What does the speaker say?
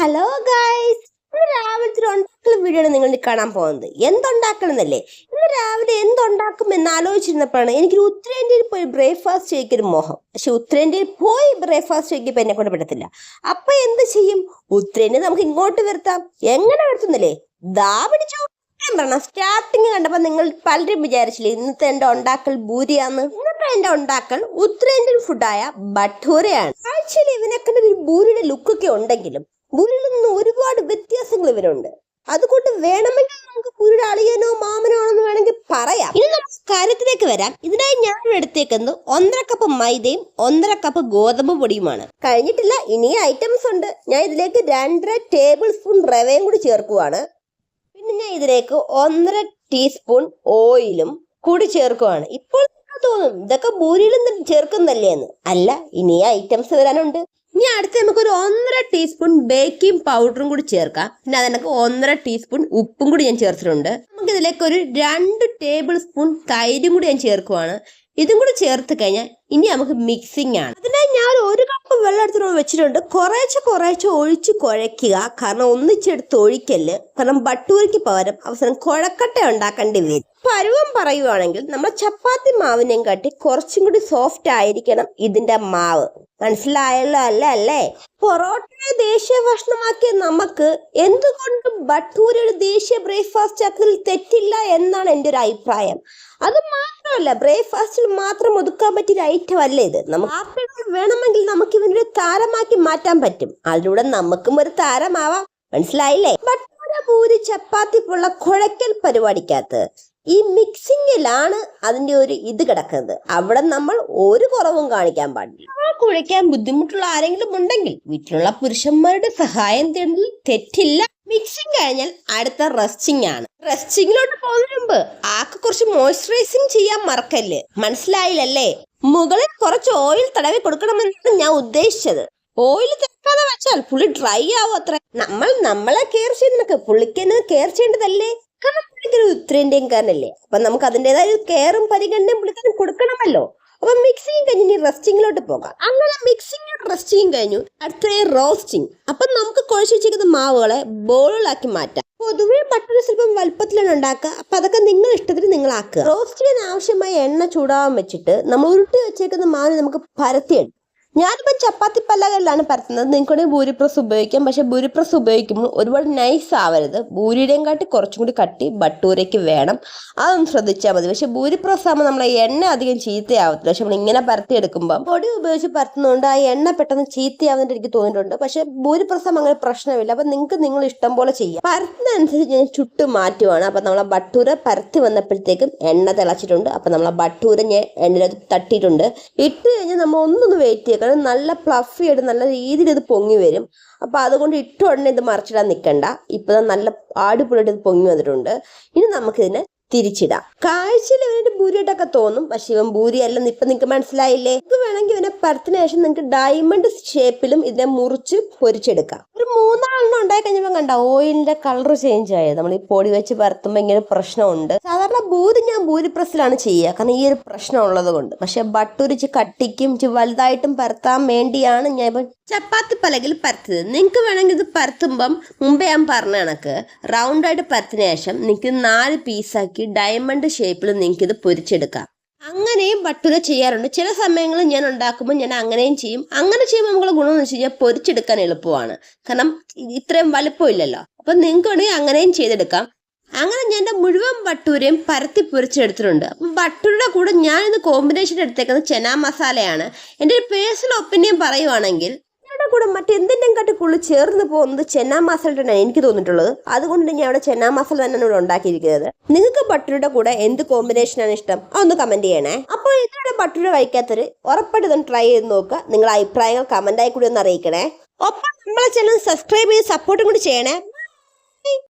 Hello guys, ഇന്ന് രാവിലത്തെ ഒരു ഉണ്ടാക്കൽ വീഡിയോ ആണ് നിങ്ങൾ കാണാൻ പോകുന്നത്. എന്തുണ്ടാക്കണമെന്നല്ലേ? ഇന്ന് രാവിലെ എന്തുണ്ടാക്കും എന്ന് ആലോചിച്ചിരുന്നപ്പോഴാണ് എനിക്കൊരു ഉത്തരേന്ത്യയിൽ പോയി ബ്രേക്ക്ഫാസ്റ്റ് കഴിക്കൊരു മോഹം. പക്ഷെ ഉത്തരേന്ത്യയിൽ പോയി ബ്രേക്ക്ഫാസ്റ്റ് കഴിക്കുമ്പോൾ എന്നെ കൊണ്ട് പറ്റത്തില്ല. അപ്പൊ എന്ത് ചെയ്യും? ഉത്തരേന്ത്യ നമുക്ക് ഇങ്ങോട്ട് വരുത്താം. എങ്ങനെ വരുത്തുന്നില്ലേ? ദാ പിടിച്ചോ. സ്റ്റാർട്ടിങ് കണ്ടപ്പോ നിങ്ങൾ പലരും വിചാരിച്ചില്ലേ ഇന്നത്തെ എന്റെ ഉണ്ടാക്കൽ ഭൂരിയാന്ന്. ഇന്നത്തെ എന്റെ ഉണ്ടാക്കൽ ഉത്തരേന്ത്യൻ ഫുഡായ ഭട്ടൂരയാണ്. ആക്ച്വലി ഇവനൊക്കെ ഒരു ഭൂരിയുടെ ലുക്കൊക്കെ ഉണ്ടെങ്കിലും ഭൂരിയിൽ നിന്ന് ഒരുപാട് വ്യത്യാസങ്ങൾ ഇവരുണ്ട്. അതുകൊണ്ട് വേണമെങ്കിൽ നമുക്ക് ഭൂരിയുടെ അളിയനോ മാമനോ ആണെന്ന് വേണമെങ്കിൽ പറയാം. ഇനി നമുക്ക് കാര്യത്തിലേക്ക് വരാം. ഇതിനായി ഞാൻ എടുത്തേക്കുന്നത് 1.5 കപ്പ് മൈദയും 1.5 കപ്പ് ഗോതമ്പ് പൊടിയുമാണ്. കഴിഞ്ഞിട്ടില്ല, ഇനിയും ഐറ്റംസ് ഉണ്ട്. ഞാൻ ഇതിലേക്ക് 2.5 ടേബിൾ സ്പൂൺ റവയും കൂടി ചേർക്കുവാണ്. പിന്നെ ഞാൻ ഇതിലേക്ക് 1.5 ടീസ്പൂൺ ഓയിലും കൂടി ചേർക്കുവാണ്. ഇപ്പോൾ തോന്നും ഇതൊക്കെ ഭൂരിയിലും ചേർക്കുന്നല്ലേ എന്ന്. അല്ല, ഇനി ഐറ്റംസ് വരാനുണ്ട്. ഇനി അടുത്ത് നമുക്കൊരു 1.5 ടീസ്പൂൺ ബേക്കിംഗ് പൗഡറും കൂടി ചേർക്കാം. പിന്നെ അതിനൊക്കെ 1.5 ടീസ്പൂൺ ഉപ്പും കൂടി ഞാൻ ചേർത്തിട്ടുണ്ട്. നമുക്ക് ഇതിലേക്ക് ഒരു 2 ടേബിൾ സ്പൂൺ തൈരും കൂടി ഞാൻ ചേർക്കുവാണ്. ഇതും കൂടി ചേർത്ത് കഴിഞ്ഞാൽ ഇനി നമുക്ക് മിക്സിംഗ് ആണ്. അതിനായി ഞാൻ 1 കപ്പ് വെള്ളം എടുത്ത് വെച്ചിട്ടുണ്ട്. കുറേശ്ശെ ഒഴിച്ച് കുഴയ്ക്കുക. കാരണം ഒന്നിച്ചെടുത്ത് ഒഴിക്കല്. കാരണം ഭട്ടൂരയ്ക്ക് പകരം അവസാനം കുഴക്കട്ട ഉണ്ടാക്കേണ്ടി വരും. പരുവം പറയുവാണെങ്കിൽ നമ്മുടെ ചപ്പാത്തി മാവിനെയും കാട്ടി കുറച്ചും കൂടി സോഫ്റ്റ് ആയിരിക്കണം ഇതിന്റെ മാവ്. മനസ്സിലായല്ലോ അല്ലേ? പൊറോട്ടയെ ദേശീയ ഭക്ഷണമാക്കിയ നമുക്ക് എന്തുകൊണ്ടും ഭട്ടൂരയുടെ ദേശീയ ബ്രേക്ക്ഫാസ്റ്റ് ആക്കുന്നതിൽ തെറ്റില്ല എന്നാണ് എൻ്റെ ഒരു അഭിപ്രായം. അത് മാത്രമല്ല, ബ്രേക്ക്ഫാസ്റ്റിൽ മാത്രം ഒതുക്കാൻ പറ്റിയ ഐറ്റം അല്ല ഇത്. നമുക്ക് വേണമെങ്കിൽ നമുക്ക് ഇവനൊരു താരമാക്കി മാറ്റാൻ പറ്റും. അതിലൂടെ നമുക്കും ഒരു താരമാവാം. മനസ്സിലായില്ലേ? ഭട്ടൂര പൂരി ചപ്പാത്തി പോലുള്ള കുഴക്കൽ പരിപാടിക്കകത്ത് ഈ മിക്സിങ്ങിലാണ് അതിന്റെ ഒരു ഇത് കിടക്കുന്നത്. അവിടെ നമ്മൾ ഒരു കുറവും കാണിക്കാൻ പാടില്ല. കുഴയ്ക്കാൻ ബുദ്ധിമുട്ടുള്ള ആരെങ്കിലും ഉണ്ടെങ്കിൽ വീട്ടിലുള്ള പുരുഷന്മാരുടെ സഹായം തേടുന്നതിൽ തെറ്റില്ല. മിക്സിങ് കഴിഞ്ഞാൽ അടുത്ത റെസ്റ്റിംഗ് ആണ്. റെസ്റ്റിങ്ങിലോട്ട് പോകുന്നതിന് മുമ്പ് ആക്ക് കുറച്ച് മോയ്സ്ചറൈസിങ് ചെയ്യാൻ മറക്കല്ലേ. മനസ്സിലായില്ലല്ലേ? മുകളിൽ കുറച്ച് ഓയിൽ തടവി കൊടുക്കണമെന്നാണ് ഞാൻ ഉദ്ദേശിച്ചത്. ഓയിൽ തേക്കാതെ വെച്ചാൽ പുള്ളി ഡ്രൈ ആവും അത്ര. നമ്മളെ കെയർ ചെയ്യുന്നതൊക്കെ പുള്ളിക്ക് കെയർ ചെയ്യേണ്ടതല്ലേ? കാരണം പുള്ളിക്കൊരു ഉത്തരേന്ത്യൻകാരനല്ലേ. അപ്പൊ നമുക്ക് അതിൻ്റെതായ കെയറും പരിഗണനയും പുള്ളിക്കാരൻ കൊടുക്കണമല്ലോ. അപ്പൊ മിക്സിങ് കഴിഞ്ഞ് ഇനി റെസ്റ്റിങ്ങിലോട്ട് പോകാം. അങ്ങനെ മിക്സിങ് റെസ്റ്റിങ് കഴിഞ്ഞു. അടുത്ത റോസ്റ്റിംഗ്. അപ്പൊ നമുക്ക് കുഴച്ച് വെച്ചിരിക്കുന്ന മാവുകളെ ബോളുകളാക്കി മാറ്റാം. പൊതുവെ ഭട്ടൂര സ്വല്പം വലുപ്പത്തിലാണ് ഉണ്ടാക്കുക. അപ്പൊ അതൊക്കെ നിങ്ങൾ ഇഷ്ടത്തിന് നിങ്ങൾ ആക്കുക. റോസ്റ്റ് ചെയ്യാൻ ആവശ്യമായ എണ്ണ ചൂടാവാൻ വെച്ചിട്ട് നമ്മൾ ഉരുട്ടി വെച്ചേക്കുന്ന മാവിനെ നമുക്ക് പരത്തിയെടുക്കും. ഞാനിപ്പോൾ ചപ്പാത്തി പലകയിലാണ് പരത്തുന്നത്. നിങ്ങൾക്ക് ഭൂരി പ്രസ് ഉപയോഗിക്കാം. പക്ഷെ ഭൂരി പ്രസ് ഉപയോഗിക്കുമ്പോൾ ഒരുപാട് നൈസ് ആവരുത്. ഭൂരിയുടെയും കാട്ടി കുറച്ചും കൂടി കട്ടി ഭട്ടൂരയ്ക്ക് വേണം. അതൊന്ന് ശ്രദ്ധിച്ചാൽ മതി. പക്ഷെ ഭൂരി പ്രസ് ആകുമ്പോൾ നമ്മളെ എണ്ണ അധികം ചീത്തയാവത്തില്ല. പക്ഷെ നമ്മൾ ഇങ്ങനെ പരത്തിയെടുക്കുമ്പോൾ പൊടി ഉപയോഗിച്ച് പരത്തുന്നതുകൊണ്ട് ആ എണ്ണ പെട്ടെന്ന് ചീത്തയാവുന്നതിന് എനിക്ക് തോന്നിയിട്ടുണ്ട്. പക്ഷെ ഭൂരി പ്രസ് ആകുമ്പോൾ അങ്ങനെ പ്രശ്നമില്ല. അപ്പം നിങ്ങൾക്ക് നിങ്ങൾ ഇഷ്ടം പോലെ ചെയ്യാം. പരത്തുന്നതനുസരിച്ച് ഞാൻ ചുട്ട് മാറ്റുവാണ്. അപ്പം നമ്മളെ ഭട്ടൂര പരത്തി വന്നപ്പോഴത്തേക്കും എണ്ണ തിളച്ചിട്ടുണ്ട്. അപ്പം നമ്മളെ ഭട്ടൂര ഞാൻ എണ്ണയിൽ തട്ടിയിട്ടുണ്ട്. ഇട്ട് കഴിഞ്ഞാൽ നമ്മൾ ഒന്നൊന്ന് വെയിറ്റ് ചെയ്യുക. നല്ല ഫ്ലഫി ആയിട്ട് നല്ല രീതിയിൽ ഇത് പൊങ്ങി വരും. അപ്പൊ അതുകൊണ്ട് ഇട്ട ഉടനെ ഇത് മറിച്ചിടാൻ നിൽക്കണ്ട. ഇപ്പൊ നല്ല ആടിപൊളിയായിട്ട് ഇത് പൊങ്ങി വന്നിട്ടുണ്ട്. ഇനി നമുക്കിതിനെ തിരിച്ചിടാം. കാഴ്ചയിൽ ഇവന്റെ ഭൂരിയായിട്ടൊക്കെ തോന്നും. പക്ഷെ ഇവൻ ഭൂരി അല്ലെന്ന് ഇപ്പൊ നിങ്ങൾക്ക് മനസ്സിലായില്ലേ? ഇത് വേണമെങ്കിൽ ഇവനെ പരത്തിന് ശേഷം നിങ്ങൾക്ക് ഡയമണ്ട് ഷേപ്പിലും ഇതിനെ മുറിച്ച് പൊരിച്ചെടുക്കാം. ഒരു 3 ഉണ്ടായി കഴിഞ്ഞപ്പോൾ കണ്ട ഓയിലിന്റെ കളർ ചേഞ്ച് ആയത്. നമ്മൾ ഈ പൊടി വെച്ച് പരത്തുമ്പോൾ ഇങ്ങനെ പ്രശ്നമുണ്ട്. സാധാരണ ഭൂരി ഞാൻ ഭൂരി പ്രസ്സിലാണ് ചെയ്യുക. കാരണം ഈ ഒരു പ്രശ്നം ഉള്ളത് കൊണ്ട്. പക്ഷെ ഭട്ടൂരിച്ച് കട്ടിക്കും വലുതായിട്ടും പരത്താൻ വേണ്ടിയാണ് ഞാൻ ഇപ്പം ചപ്പാത്തി പലകിൽ പരത്തിയത്. നിങ്ങൾക്ക് വേണമെങ്കിൽ ഇത് പരത്തുമ്പം മുമ്പേ ഞാൻ പറഞ്ഞ കണക്ക് റൗണ്ടായിട്ട് പരത്തിന് ശേഷം നിങ്ങൾക്ക് 4 പീസാക്കി ഡയമണ്ട് ഷേപ്പിൽ നിങ്ങൾക്ക് ഇത് പൊരിച്ചെടുക്കാം. അങ്ങനെയും ഭട്ടൂര ചെയ്യാറുണ്ട്. ചില സമയങ്ങളിൽ ഞാൻ ഉണ്ടാക്കുമ്പോൾ ഞാൻ അങ്ങനെയും ചെയ്യും. അങ്ങനെ ചെയ്യുമ്പോൾ നമുക്ക് ഗുണമെന്ന് വെച്ച് കഴിഞ്ഞാൽ പൊരിച്ചെടുക്കാൻ എളുപ്പമാണ്. കാരണം ഇത്രയും വലുപ്പമില്ലല്ലോ. അപ്പം നിങ്ങൾക്ക് വേണമെങ്കിൽ അങ്ങനെയും ചെയ്തെടുക്കാം. അങ്ങനെ ഞാൻ എൻ്റെ മുഴുവൻ ഭട്ടൂരയും പരത്തി പൊരിച്ചെടുത്തിട്ടുണ്ട്. അപ്പം ഭട്ടൂരയുടെ കൂടെ ഞാനിന്ന് കോമ്പിനേഷൻ എടുത്തേക്കുന്നത് ചെന മസാലയാണ്. എൻ്റെ ഒരു പേഴ്സണൽ ഒപ്പീനിയൻ പറയുവാണെങ്കിൽ കൂടെ മറ്റെന്തിൻ്റെയും കാട്ടി കൂടുതൽ ചേർന്ന് പോകുന്നത് ചെന്ന മസാലയാണ് എനിക്ക് തോന്നിയിട്ടുള്ളത്. അതുകൊണ്ട് ഞാൻ അവിടെ ചെന്ന മസാല തന്നെയാണ് ഇവിടെ ഉണ്ടാക്കിയിരിക്കുന്നത്. നിങ്ങൾക്ക് ഭട്ടൂരയുടെ കൂടെ എന്ത് കോമ്പിനേഷനാണ് ഇഷ്ടം അതൊന്ന് കമന്റ് ചെയ്യണേ. അപ്പോൾ ഇതുവരെ ഭട്ടൂര കഴിക്കാത്തവര് ഉറപ്പായിട്ട് ഇതൊന്ന് ട്രൈ ചെയ്ത് നോക്കുക. നിങ്ങളുടെ അഭിപ്രായങ്ങൾ കമന്റായി കൂടി ഒന്ന് അറിയിക്കണേ. ഒപ്പം നമ്മളെ ചാനൽ സബ്സ്ക്രൈബ് ചെയ്ത് സപ്പോർട്ടും കൂടി ചെയ്യണേ.